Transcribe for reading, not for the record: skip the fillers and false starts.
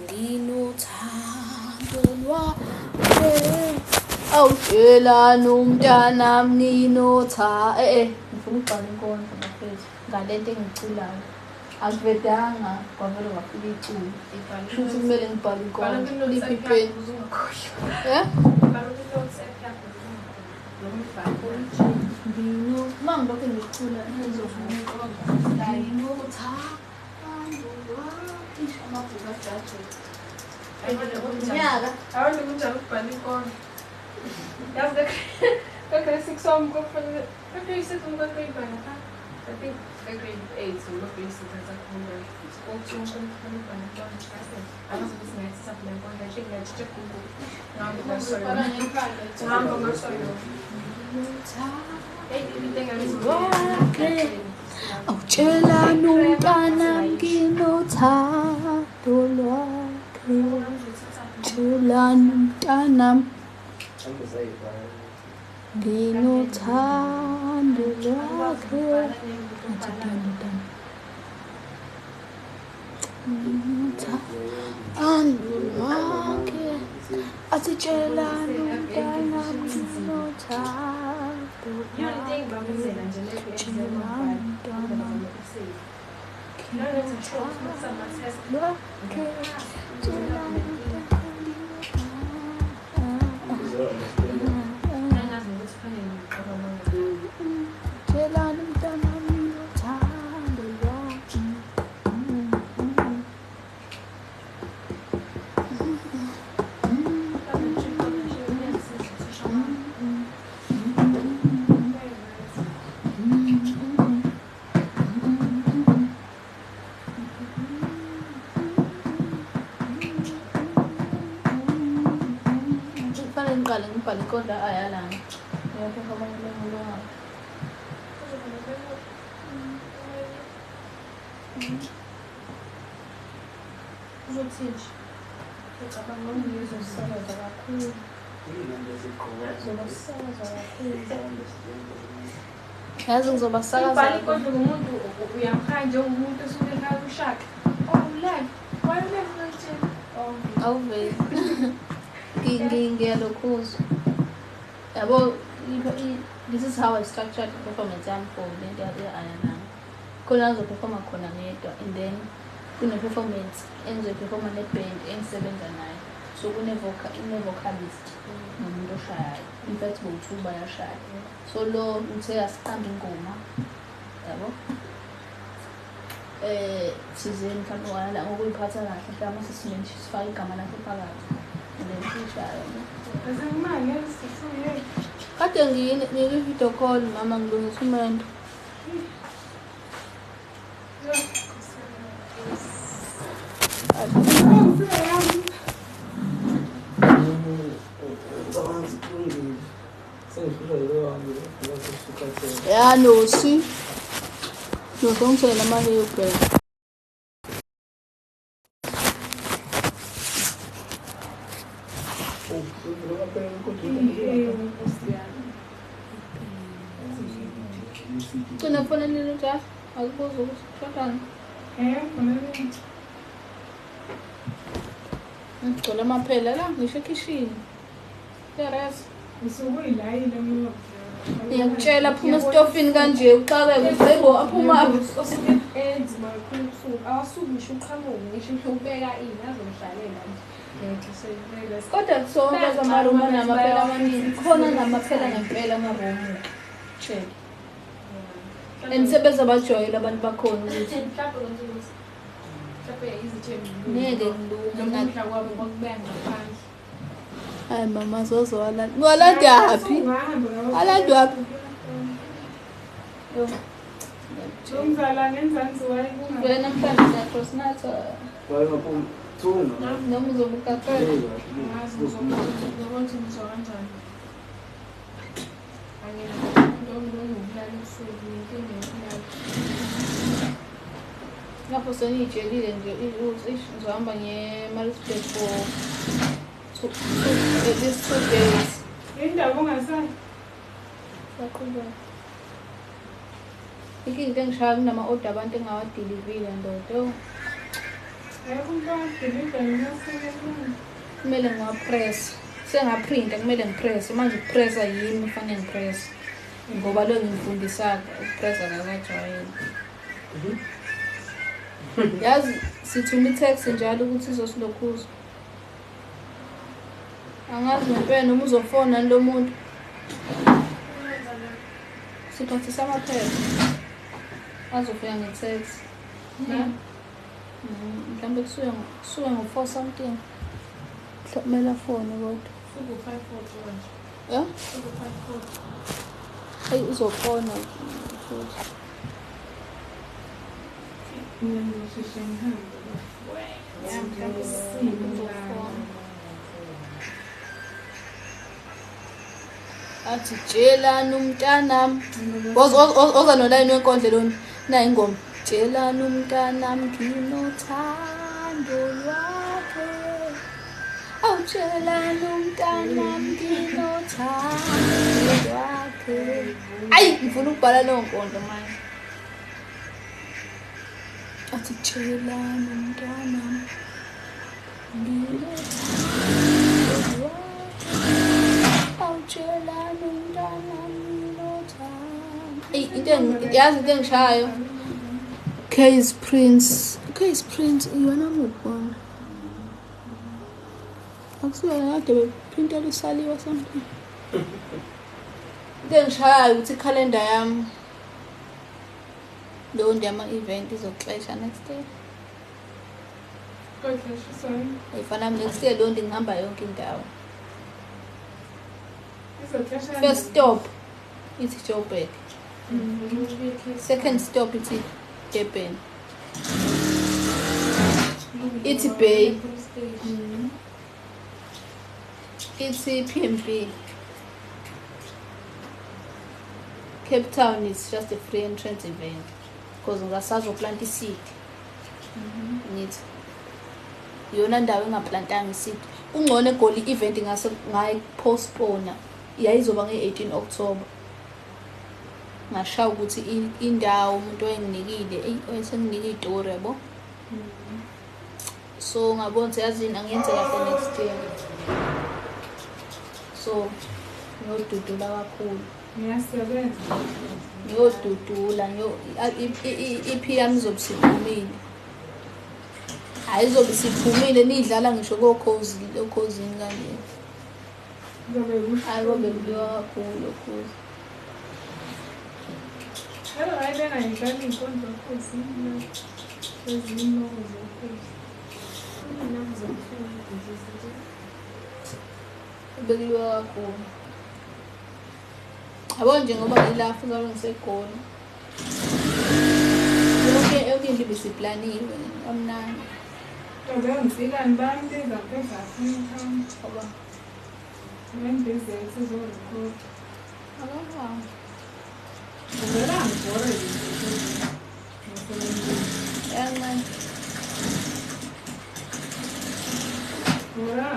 nginothando lwakhe awutshelani umntanami nginothando ngifuna ukubhala inkondlo bafethu ngale nto engiculayo akuvedanga kwavele kwafika iculo futhi kumele ngibhale inkondlo liphi ipeni uma ngilokhu ngicula ngizofuna inkondlo nginothando lwakhe amabhuku ajaje nyaka abantu kunjani ukubhala inkondlo yazi grade 6 wami kufanele grade 6 ngokuyibhala pha I think grade 8 ngokuyibhala sakhona ngokuthi kufanele ibhala inkondlo akazi ukuthi ngathi saphila inkondlo I think ngathi Google ngamba ngasoyo awutshelani umntanami nginothando lwakhe awutshelani umntanami nginothando lwakhe nginothando lwakhe asitshelani umntanami nginothando lwakhe ngiqale ngibhale inkondlo ayalana ngiyapha abanye bengulo uzothini ngicabanga ukuthi ngizosakaza kakhulu yazi ngizobasakaza ibhala inkondlo ngomuntu uyamkhaya njengomuntu osuke ekhaya kushaka live why you live like that awuveli ngiyalokhuzwa yabo this is how I structured the performance yami for lento ye-ayalana khona ngizoperforma khona ngedwa and then kune-performance engizoyiperforma neband engisebenza nayo so kune-vocalist nomuntu oshayayo in fact bowu-2 bayashaya so lo uthe asiqambe ingoma yabo thizeni mhlawumbe wayala ngokuyiphatha kahle mhlawumbe ama-assessment sifake igama lakhe phakathi and then sishayo kade ngiyile-video call mama ngilungisa umendo ya nosi nozongithela amaheyo phela Kena phone nilo ja akubuza ukuthi shotani ngicela amaphela la ngisho ekishini seriously ngisukuyilayile mina ngiyakutshela phuma estofini kanje uxakeke uzebo aphuma osuke enzima kakhulu usuku awasuki ngisho uqhamuke ngisho ubeka ini azomhlalela nje kodwa kusonke zamarumu namaphela amaningi khona namaphela ngempela amarumu check enisebenza abajwayele abantu bakhona ukuthi ngeke ngilumela kwabo bakubeka ngaphandle hayi mama zozwala ngwalanda happy alanda happy Umzala ngenzansi waye kunga wena mfana yakosnatha waye ngaphu thunga noma uzobukaqala ngazi ukuthi ngizokanjani angena ngokulala ebusuku inkinga yokulala lapho seniyitshelile nje izohamba nge-Maritzburg for these 2 days indaba ungasayi yaqhubeka inkinga engishaya kunama-order abantu engawadilivile ndodo Ayikho umuntu angidelida ngiyasebenza. Kumele ngiwapress. Sengaprinta kumele ngipress. Manje ukupressa yimi kufanele ngipress. Ngoba lo ngimfundisaka ukupressa akajwayele. Yazi sithuma i-text njalo ukuthi izosilokhuza. Angazi ngempela noma uzofona lo muntu. Siphathisa amaphepha. Azofika nge-text. Mhlawumbe kusuke ngo-4 something. Kumele afone kodwa. Suku 5:40 manje. Ya? Suku 5:40. Hayi uzofona futhi. Mina ngizosheshe ngihambe. Ya mhlawumbe Uzofona. Athi tshelani umntanami. Oza nolayini wenkondlo lona. Na ingoma. Tshelani umntanami nginothando lwakhe. Awutshelani umntanami nginothando lwakhe. Ayi ngifuna ukubhala leyo nkondlo manje. Athi tshelani umntanami nginothando lwakhe. Awutshelani umntanami nginothando. Into engishayo. Case Prince iyona muphi? Akusiyo kade beprintela usaliwa something. Into engishayo ukuthi ikhalenda yami lo ndiyama event izoxesha next day. Kodwa sorry. Ayifana next day lo ngihamba yonke indawo. Izoxesha. First stop ithi Joburg. Second stop ithi Durban. Ithi Bay. Ithi PMP. Cape Town is just a free entrance event because ngasazoplant iseed. Ngithi yona ndawo engaplantanga iseed. Ungcono egoli event ngase ngayi postpone. Yayizoba nge-18 October. Ngashawa ukuthi indawo umuntu oyenginikile oyesenginike itori yabo. So ngabona yazini angiyenze kahle next year. So ngiyodudula kakhulu. Ngiyasebenza. Ngiyodudula i-EP yami izobe siphumile. Hayi izobe siphumile nidlala ngisho kokhozini kanje. Hayi kobe kubiwa kakhulu lokho. Hello, I then I got in front of us. There's no one. Bekiwa kakhulu. Yabo njengoba ilafu zabe ngisekhona. Yonke into besiplaniwe amnandi. Kodwa ngifika ngibantu ezaphetha phela. Ngoba Ngendize sizorecord. akawa. Ngibona ngibore Yancane. Ora,